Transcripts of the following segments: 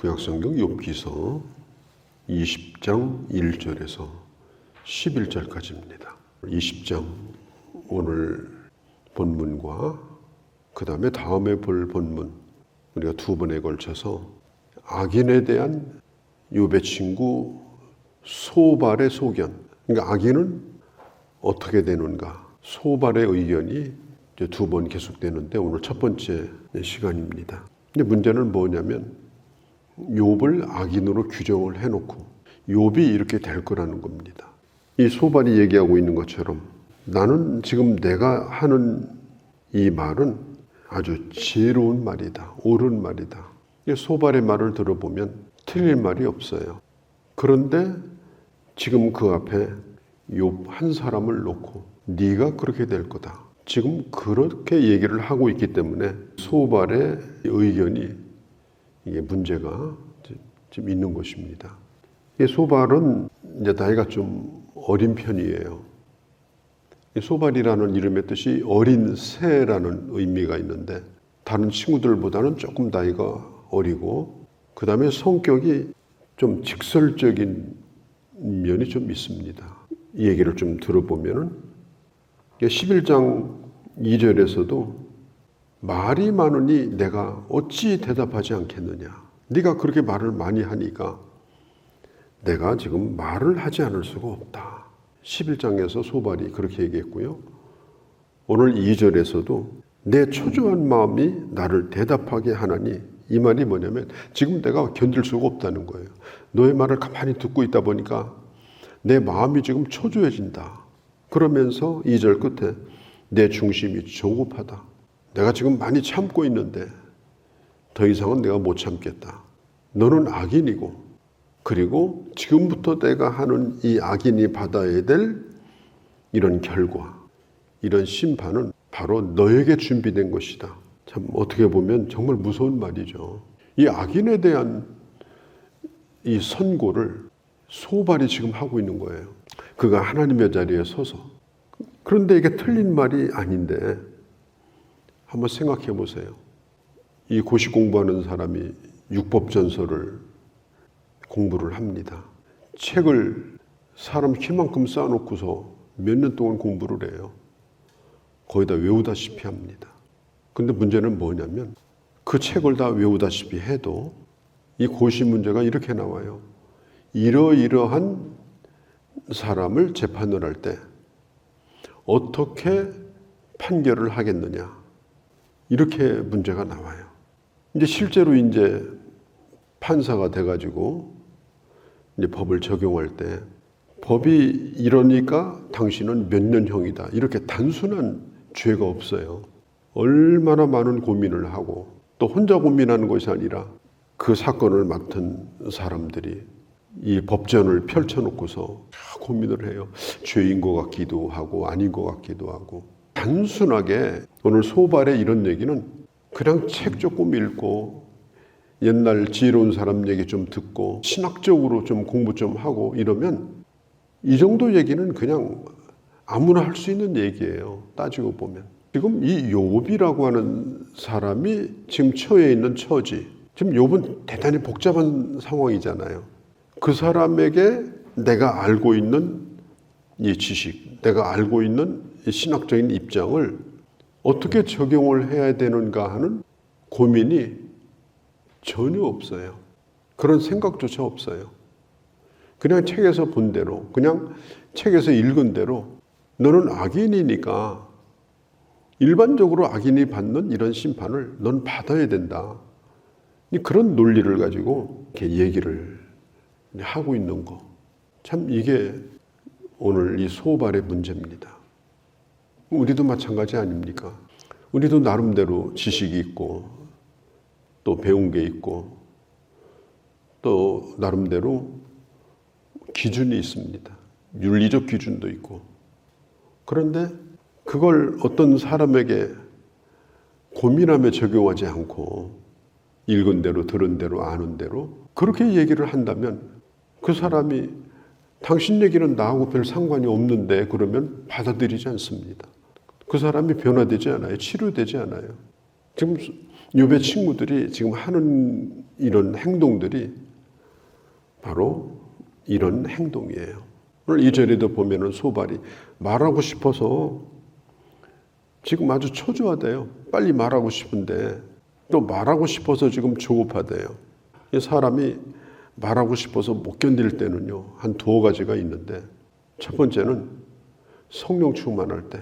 구약성경 욥기서 20장 1절에서 11절까지입니다. 20장 오늘 본문과 그 다음에 볼 본문, 우리가 두 번에 걸쳐서 악인에 대한 욥의 친구 소발의 소견, 그러니까 악인은 어떻게 되는가, 소발의 의견이 이제 두 번 계속되는데 오늘 첫 번째 시간입니다. 근데 문제는 뭐냐면 욥을 악인으로 규정을 해놓고 욥이 이렇게 될 거라는 겁니다. 이 소발이 얘기하고 있는 것처럼 나는 지금 내가 하는 이 말은 아주 지혜로운 말이다, 옳은 말이다. 소발의 말을 들어보면 틀릴 말이 없어요. 그런데 지금 그 앞에 욥 한 사람을 놓고 네가 그렇게 될 거다, 지금 그렇게 얘기를 하고 있기 때문에 소발의 의견이 이게 문제가 좀 있는 것입니다. 소발은 이제 나이가 좀 어린 편이에요. 소발이라는 이름의 뜻이 어린 새라는 의미가 있는데 다른 친구들보다는 조금 나이가 어리고 그 다음에 성격이 좀 직설적인 면이 좀 있습니다. 이 얘기를 좀 들어보면은 11장 2절에서도 말이 많으니 내가 어찌 대답하지 않겠느냐, 네가 그렇게 말을 많이 하니까 내가 지금 말을 하지 않을 수가 없다. 11장에서 소발이 그렇게 얘기했고요. 오늘 2절에서도 내 초조한 마음이 나를 대답하게 하나니, 이 말이 뭐냐면 지금 내가 견딜 수가 없다는 거예요. 너의 말을 가만히 듣고 있다 보니까 내 마음이 지금 초조해진다. 그러면서 2절 끝에 내 중심이 조급하다. 내가 지금 많이 참고 있는데 더 이상은 내가 못 참겠다. 너는 악인이고, 그리고 지금부터 내가 하는 이 악인이 받아야 될 이런 결과, 이런 심판은 바로 너에게 준비된 것이다. 참 어떻게 보면 정말 무서운 말이죠. 이 악인에 대한 이 선고를 소발이 지금 하고 있는 거예요. 그가 하나님의 자리에 서서. 그런데 이게 틀린 말이 아닌데 한번 생각해 보세요. 이 고시 공부하는 사람이 율법전서를 공부를 합니다. 책을 사람 키만큼 쌓아놓고서 몇 년 동안 공부를 해요. 거의 다 외우다시피 합니다. 근데 문제는 뭐냐면 그 책을 다 외우다시피 해도 이 고시 문제가 이렇게 나와요. 이러이러한 사람을 재판을 할 때 어떻게 판결을 하겠느냐, 이렇게 문제가 나와요. 이제 실제로 이제 판사가 돼가지고 이제 법을 적용할 때 법이 이러니까 당신은 몇 년형이다, 이렇게 단순한 죄가 없어요. 얼마나 많은 고민을 하고, 또 혼자 고민하는 것이 아니라 그 사건을 맡은 사람들이 이 법전을 펼쳐놓고서 고민을 해요. 죄인 것 같기도 하고 아닌 것 같기도 하고. 단순하게 오늘 소발의 이런 얘기는 그냥 책 조금 읽고 옛날 지혜로운 사람 얘기 좀 듣고 신학적으로 좀 공부 좀 하고 이러면 이 정도 얘기는 그냥 아무나 할 수 있는 얘기예요. 따지고 보면 지금 이 욥이라고 하는 사람이 지금 처해 있는 처지, 지금 욥은 대단히 복잡한 상황이잖아요. 그 사람에게 내가 알고 있는 이 지식, 내가 알고 있는 이 신학적인 입장을 어떻게 적용을 해야 되는가 하는 고민이 전혀 없어요. 그런 생각조차 없어요. 그냥 책에서 본 대로, 그냥 책에서 읽은 대로 너는 악인이니까 일반적으로 악인이 받는 이런 심판을 넌 받아야 된다. 그런 논리를 가지고 이렇게 얘기를 하고 있는 거. 참 이게 오늘 이 소발의 문제입니다. 우리도 마찬가지 아닙니까? 우리도 나름대로 지식이 있고 또 배운 게 있고 또 나름대로 기준이 있습니다. 윤리적 기준도 있고. 그런데 그걸 어떤 사람에게 고민하며 적용하지 않고 읽은 대로, 들은 대로, 아는 대로 그렇게 얘기를 한다면 그 사람이 당신 얘기는 나하고 별 상관이 없는데 그러면 받아들이지 않습니다. 그 사람이 변화되지 않아요. 치료되지 않아요. 지금 욥의 친구들이 지금 하는 이런 행동들이 바로 이런 행동이에요. 오늘 2절에도 보면은 소발이 말하고 싶어서 지금 아주 초조하대요. 빨리 말하고 싶은데 또 말하고 싶어서 지금 조급하대요. 이 사람이 말하고 싶어서 못 견딜 때는요, 한 두어 가지가 있는데, 첫 번째는 성령 충만할 때.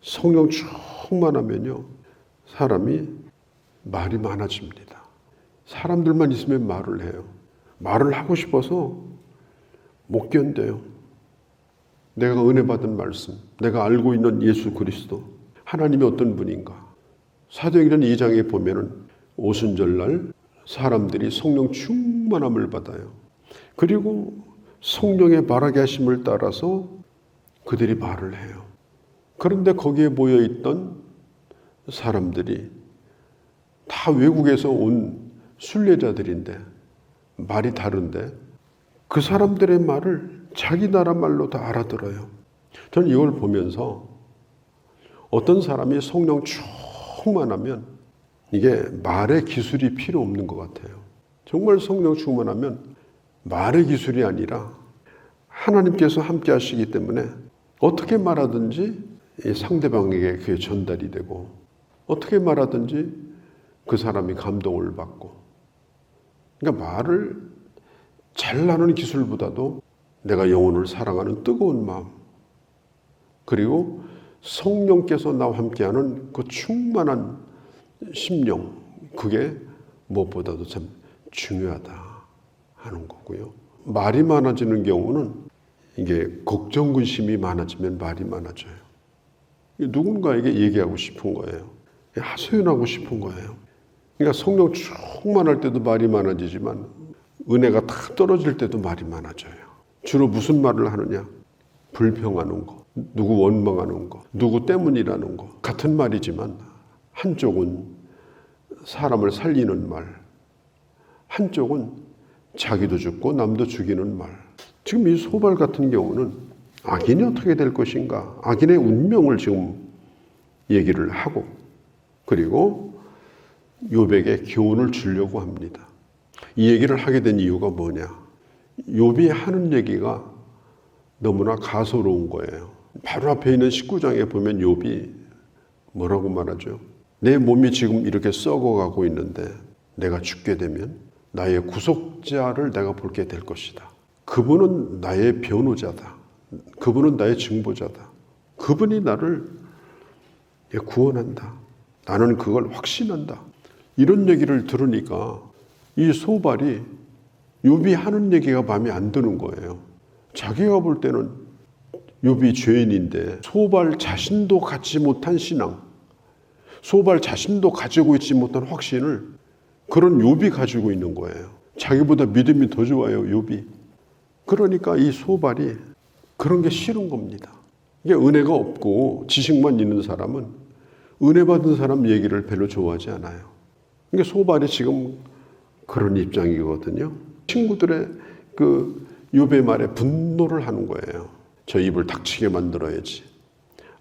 성령 충만하면요, 사람이 말이 많아집니다. 사람들만 있으면 말을 해요. 말을 하고 싶어서 못 견뎌요. 내가 은혜 받은 말씀, 내가 알고 있는 예수 그리스도, 하나님이 어떤 분인가. 사도행전 2장에 보면은 오순절날 사람들이 성령 충만함을 받아요. 그리고 성령의 말하게 하심을 따라서 그들이 말을 해요. 그런데 거기에 모여있던 사람들이 다 외국에서 온 순례자들인데 말이 다른데 그 사람들의 말을 자기 나라 말로 다 알아들어요. 저는 이걸 보면서 어떤 사람이 성령 충만하면 이게 말의 기술이 필요 없는 것 같아요. 정말 성령 충만하면 말의 기술이 아니라 하나님께서 함께 하시기 때문에 어떻게 말하든지 상대방에게 그게 전달이 되고 어떻게 말하든지 그 사람이 감동을 받고, 그러니까 말을 잘하는 기술보다도 내가 영혼을 사랑하는 뜨거운 마음, 그리고 성령께서 나와 함께하는 그 충만한 심령, 그게 무엇보다도 참 중요하다 하는 거고요. 말이 많아지는 경우는 이게 걱정 근심이 많아지면 말이 많아져요. 누군가에게 얘기하고 싶은 거예요. 하소연하고 싶은 거예요. 그러니까 성령 충만할 때도 말이 많아지지만 은혜가 탁 떨어질 때도 말이 많아져요. 주로 무슨 말을 하느냐? 불평하는 거, 누구 원망하는 거, 누구 때문이라는 거. 같은 말이지만 한쪽은 사람을 살리는 말, 한쪽은 자기도 죽고 남도 죽이는 말. 지금 이 소발 같은 경우는 악인이 어떻게 될 것인가, 악인의 운명을 지금 얘기를 하고, 그리고 욥에게 교훈을 주려고 합니다. 이 얘기를 하게 된 이유가 뭐냐? 욥이 하는 얘기가 너무나 가소로운 거예요. 바로 앞에 있는 19장에 보면 욥이 뭐라고 말하죠? 내 몸이 지금 이렇게 썩어가고 있는데 내가 죽게 되면 나의 구속자를 내가 보게 될 것이다. 그분은 나의 변호자다. 그분은 나의 증보자다. 그분이 나를 구원한다. 나는 그걸 확신한다. 이런 얘기를 들으니까 이 소발이 욥이 하는 얘기가 마음에 안 드는 거예요. 자기가 볼 때는 욥이 죄인인데 소발 자신도 갖지 못한 신앙, 소발 자신도 가지고 있지 못한 확신을 그런 욥이 가지고 있는 거예요. 자기보다 믿음이 더 좋아요, 욥이. 그러니까 이 소발이 그런 게 싫은 겁니다. 이게 은혜가 없고 지식만 있는 사람은 은혜 받은 사람 얘기를 별로 좋아하지 않아요. 이게 소발이 지금 그런 입장이거든요. 친구들의 그 욥의 말에 분노를 하는 거예요. 저 입을 닥치게 만들어야지.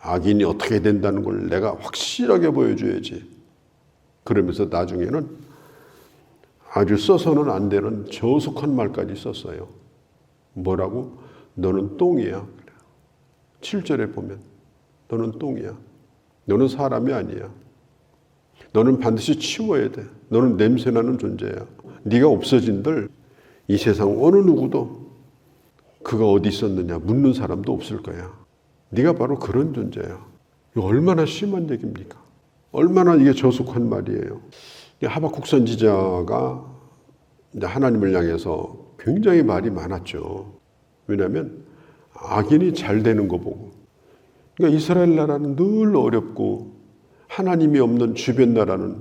악인이 어떻게 된다는 걸 내가 확실하게 보여줘야지. 그러면서 나중에는 아주 써서는 안 되는 저속한 말까지 썼어요. 뭐라고? 너는 똥이야. 7절에 보면 너는 똥이야. 너는 사람이 아니야. 너는 반드시 치워야 돼. 너는 냄새나는 존재야. 네가 없어진들 이 세상 어느 누구도 그가 어디 있었느냐 묻는 사람도 없을 거야. 네가 바로 그런 존재야. 이거 얼마나 심한 얘기입니까? 얼마나 이게 저속한 말이에요. 하박국 선지자가 하나님을 향해서 굉장히 말이 많았죠. 왜냐하면 악인이 잘 되는 거 보고. 그러니까 이스라엘 나라는 늘 어렵고 하나님이 없는 주변 나라는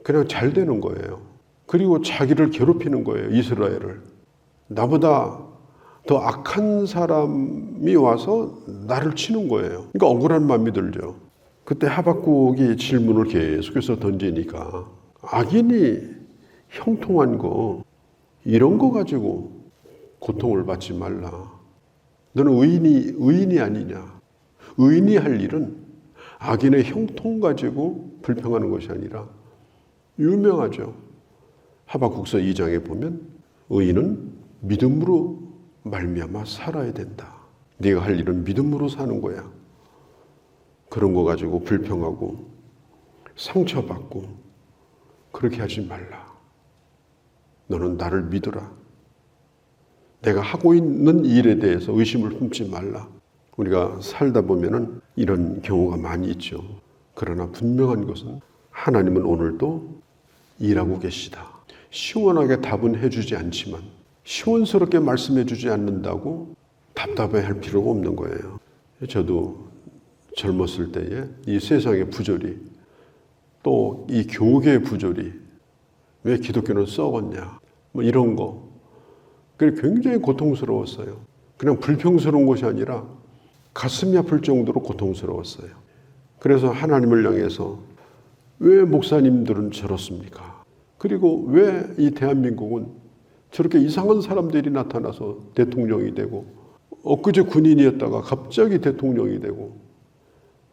그냥 잘 되는 거예요. 그리고 자기를 괴롭히는 거예요. 이스라엘을. 나보다 더 악한 사람이 와서 나를 치는 거예요. 그러니까 억울한 마음이 들죠. 그때 하박국이 질문을 계속해서 던지니까 악인이 형통한 거 이런 거 가지고 고통을 받지 말라. 너는 의인이 아니냐. 의인이 할 일은 악인의 형통 가지고 불평하는 것이 아니라 유명하죠. 하박국서 2장에 보면 의인은 믿음으로 말미암아 살아야 된다. 네가 할 일은 믿음으로 사는 거야. 그런 거 가지고 불평하고 상처받고 그렇게 하지 말라. 너는 나를 믿어라. 내가 하고 있는 일에 대해서 의심을 품지 말라. 우리가 살다 보면은 이런 경우가 많이 있죠. 그러나 분명한 것은 하나님은 오늘도 일하고 계시다. 시원하게 답은 해주지 않지만 시원스럽게 말씀해주지 않는다고 답답해할 필요가 없는 거예요. 저도 젊었을 때에 이 세상의 부조리, 또 이 교계의 부조리, 왜 기독교는 썩었냐, 뭐 이런 거, 그게 굉장히 고통스러웠어요. 그냥 불평스러운 것이 아니라 가슴이 아플 정도로 고통스러웠어요. 그래서 하나님을 향해서 왜 목사님들은 저렇습니까? 그리고 왜 이 대한민국은 저렇게 이상한 사람들이 나타나서 대통령이 되고, 엊그제 군인이었다가 갑자기 대통령이 되고,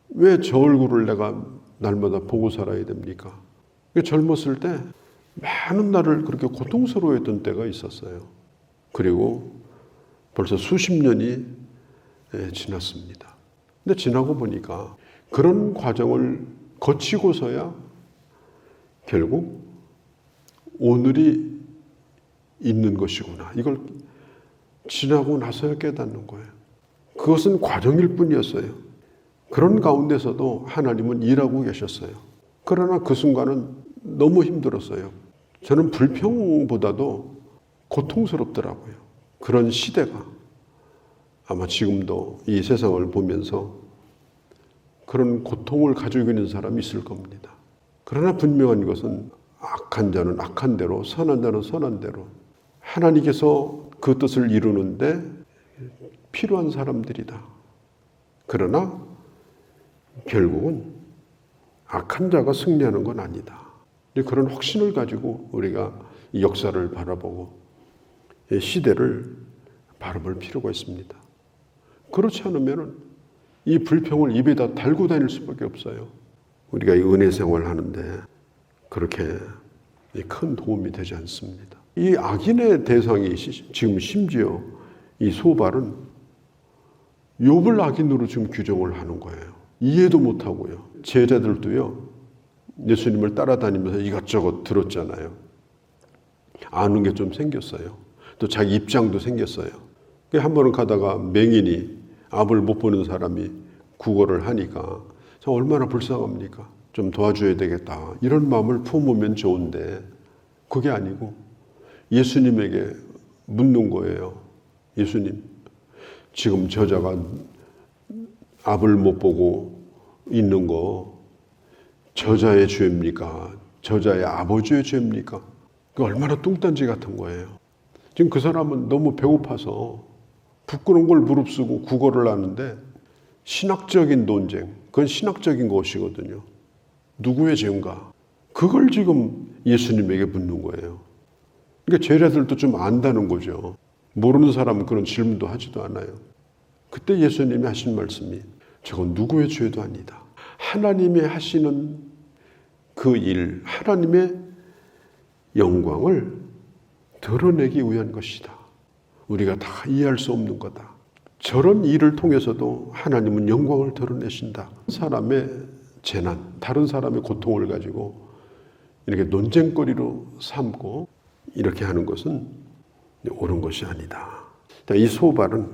왜 저 얼굴을 내가 날마다 보고 살아야 됩니까? 젊었을 때 많은 날을 그렇게 고통스러워했던 때가 있었어요. 그리고 벌써 수십 년이 지났습니다. 근데 지나고 보니까 그런 과정을 거치고서야 결국 오늘이 있는 것이구나. 이걸 지나고 나서야 깨닫는 거예요. 그것은 과정일 뿐이었어요. 그런 가운데서도 하나님은 일하고 계셨어요. 그러나 그 순간은 너무 힘들었어요. 저는 불평보다도 고통스럽더라고요. 그런 시대가 아마 지금도 이 세상을 보면서 그런 고통을 가지고 있는 사람이 있을 겁니다. 그러나 분명한 것은 악한 자는 악한 대로, 선한 자는 선한 대로 하나님께서 그 뜻을 이루는데 필요한 사람들이다. 그러나 결국은 악한 자가 승리하는 건 아니다. 그런 확신을 가지고 우리가 이 역사를 바라보고 시대를 바라볼 필요가 있습니다. 그렇지 않으면 이 불평을 입에다 달고 다닐 수밖에 없어요. 우리가 이 은혜 생활을 하는데 그렇게 큰 도움이 되지 않습니다. 이 악인의 대상이 지금 심지어 이 소발은 욥을 악인으로 지금 규정을 하는 거예요. 이해도 못하고요. 제자들도요, 예수님을 따라다니면서 이것저것 들었잖아요. 아는 게 좀 생겼어요. 또 자기 입장도 생겼어요. 한 번은 가다가 맹인이 앞을 못 보는 사람이 구걸을 하니까 참 얼마나 불쌍합니까? 좀 도와줘야 되겠다. 이런 마음을 품으면 좋은데 그게 아니고 예수님에게 묻는 거예요. 예수님, 지금 저자가 앞을 못 보고 있는 거 저자의 죄입니까? 저자의 아버지의 죄입니까? 그 얼마나 뚱딴지 같은 거예요. 지금 그 사람은 너무 배고파서 부끄러운 걸 무릅쓰고 구걸을 하는데 신학적인 논쟁, 그건 신학적인 것이거든요. 누구의 죄인가? 그걸 지금 예수님에게 묻는 거예요. 그러니까 제자들도 좀 안다는 거죠. 모르는 사람은 그런 질문도 하지도 않아요. 그때 예수님이 하신 말씀이 저건 누구의 죄도 아니다. 하나님이 하시는 그 일, 하나님의 영광을 드러내기 위한 것이다. 우리가 다 이해할 수 없는 거다. 저런 일을 통해서도 하나님은 영광을 드러내신다. 사람의 재난, 다른 사람의 고통을 가지고 이렇게 논쟁거리로 삼고 이렇게 하는 것은 옳은 것이 아니다. 이 소발은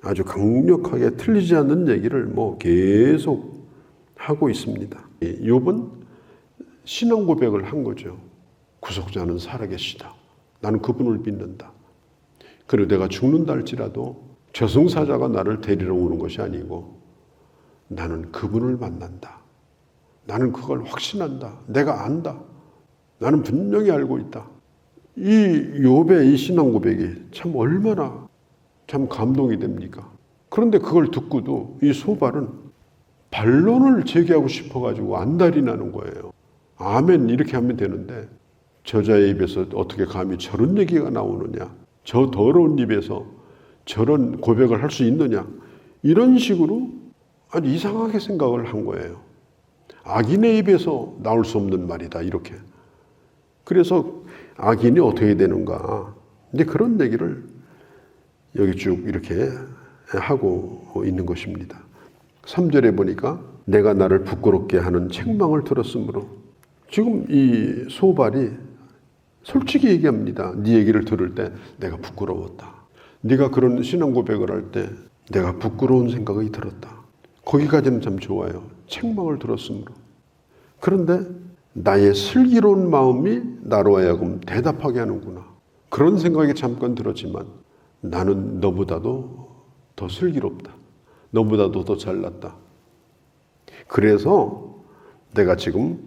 아주 강력하게 틀리지 않는 얘기를 계속 하고 있습니다. 욥은 신앙 고백을 한 거죠. 구속자는 살아계시다. 나는 그분을 믿는다. 그리고 내가 죽는다 할지라도 저승사자가 나를 데리러 오는 것이 아니고 나는 그분을 만난다. 나는 그걸 확신한다. 내가 안다. 나는 분명히 알고 있다. 이 욥의 이 신앙 고백이 참 얼마나 참 감동이 됩니까? 그런데 그걸 듣고도 이 소발은 반론을 제기하고 싶어가지고 안달이 나는 거예요. 아멘 이렇게 하면 되는데 저자의 입에서 어떻게 감히 저런 얘기가 나오느냐, 저 더러운 입에서 저런 고백을 할 수 있느냐, 이런 식으로 아주 이상하게 생각을 한 거예요. 악인의 입에서 나올 수 없는 말이다 이렇게. 그래서 악인이 어떻게 되는가. 이제 그런 얘기를 여기 쭉 이렇게 하고 있는 것입니다. 3절에 보니까 내가 나를 부끄럽게 하는 책망을 들었으므로, 지금 이 소발이 솔직히 얘기합니다. 네 얘기를 들을 때 내가 부끄러웠다. 네가 그런 신앙 고백을 할 때 내가 부끄러운 생각이 들었다. 거기까지는 참 좋아요. 책망을 들었으므로. 그런데 나의 슬기로운 마음이 나로 하여금 대답하게 하는구나. 그런 생각이 잠깐 들었지만 나는 너보다도 더 슬기롭다. 너보다도 더 잘났다. 그래서 내가 지금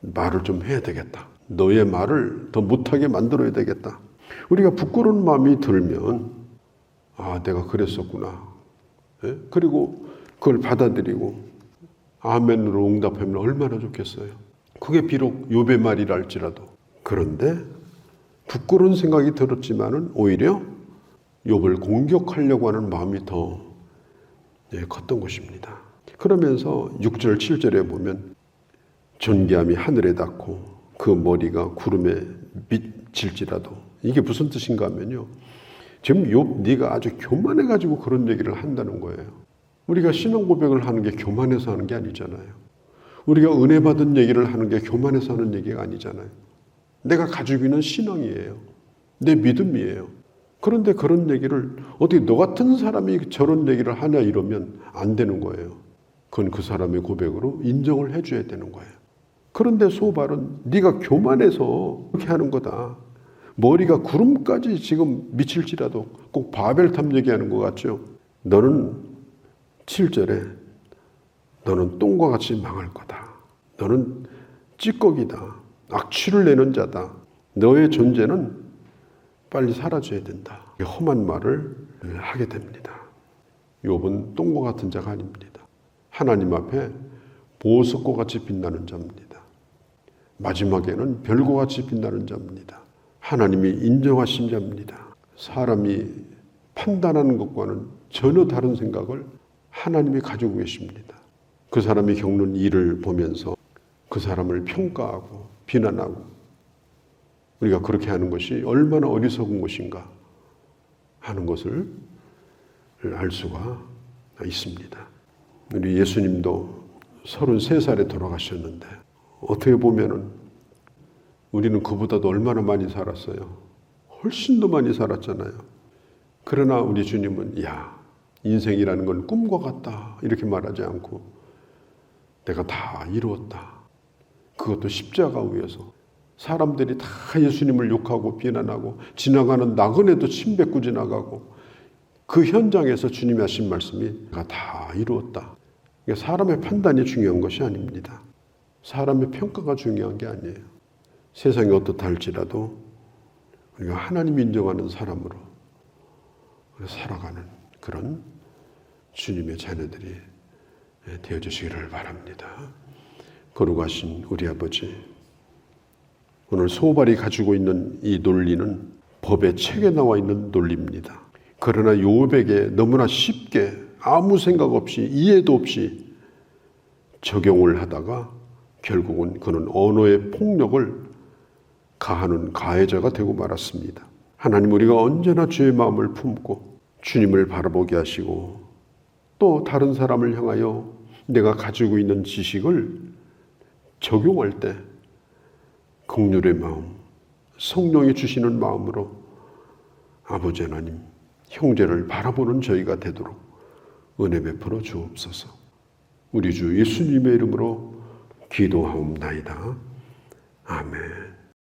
말을 좀 해야 되겠다. 너의 말을 더 못하게 만들어야 되겠다. 우리가 부끄러운 마음이 들면 내가 그랬었구나. 예? 그리고 그걸 받아들이고 아멘으로 응답하면 얼마나 좋겠어요. 그게 비록 욥의 말이라 할지라도. 그런데 부끄러운 생각이 들었지만은 오히려 욥을 공격하려고 하는 마음이 더 컸던 것입니다. 그러면서 6절 7절에 보면 존귀함이 하늘에 닿고 그 머리가 구름에 미칠지라도, 이게 무슨 뜻인가 하면요, 지금 욥 네가 아주 교만해가지고 그런 얘기를 한다는 거예요. 우리가 신앙 고백을 하는 게 교만해서 하는 게 아니잖아요. 우리가 은혜 받은 얘기를 하는 게 교만해서 하는 얘기가 아니잖아요. 내가 가지고 있는 신앙이에요. 내 믿음이에요. 그런데 그런 얘기를 어떻게 너 같은 사람이 저런 얘기를 하냐 이러면 안 되는 거예요. 그건 그 사람의 고백으로 인정을 해줘야 되는 거예요. 그런데 소발은 네가 교만해서 그렇게 하는 거다. 머리가 구름까지 지금 미칠지라도, 꼭 바벨탑 얘기하는 것 같죠. 너는 7절에 너는 똥과 같이 망할 거다. 너는 찌꺼기다. 악취를 내는 자다. 너의 존재는 빨리 사라져야 된다. 험한 말을 하게 됩니다. 욥은 똥과 같은 자가 아닙니다. 하나님 앞에 보석과 같이 빛나는 자입니다. 마지막에는 별과 같이 빛나는 자입니다. 하나님이 인정하신 자입니다. 사람이 판단하는 것과는 전혀 다른 생각을 하나님이 가지고 계십니다. 그 사람이 겪는 일을 보면서 그 사람을 평가하고 비난하고, 우리가 그렇게 하는 것이 얼마나 어리석은 것인가 하는 것을 알 수가 있습니다. 우리 예수님도 33살에 돌아가셨는데 어떻게 보면은 우리는 그보다도 얼마나 많이 살았어요. 훨씬 더 많이 살았잖아요. 그러나 우리 주님은 인생이라는 건 꿈과 같다 이렇게 말하지 않고 내가 다 이루었다. 그것도 십자가 위에서 사람들이 다 예수님을 욕하고 비난하고 지나가는 나그네도 침 뱉고 지나가고, 그 현장에서 주님이 하신 말씀이 내가 다 이루었다. 사람의 판단이 중요한 것이 아닙니다. 사람의 평가가 중요한 게 아니에요. 세상이 어떻다 할지라도 우리가 하나님 인정하는 사람으로 살아가는 그런 주님의 자녀들이 되어주시기를 바랍니다. 거룩하신 우리 아버지, 오늘 소발이 가지고 있는 이 논리는 법의 책에 나와 있는 논리입니다. 그러나 욥에게 너무나 쉽게 아무 생각 없이 이해도 없이 적용을 하다가 결국은 그는 언어의 폭력을 가하는 가해자가 되고 말았습니다. 하나님, 우리가 언제나 주의 마음을 품고 주님을 바라보게 하시고 또 다른 사람을 향하여 내가 가지고 있는 지식을 적용할 때 긍휼의 마음, 성령이 주시는 마음으로 아버지 하나님, 형제를 바라보는 저희가 되도록 은혜 베풀어 주옵소서. 우리 주 예수님의 이름으로 기도하옵나이다. 아멘.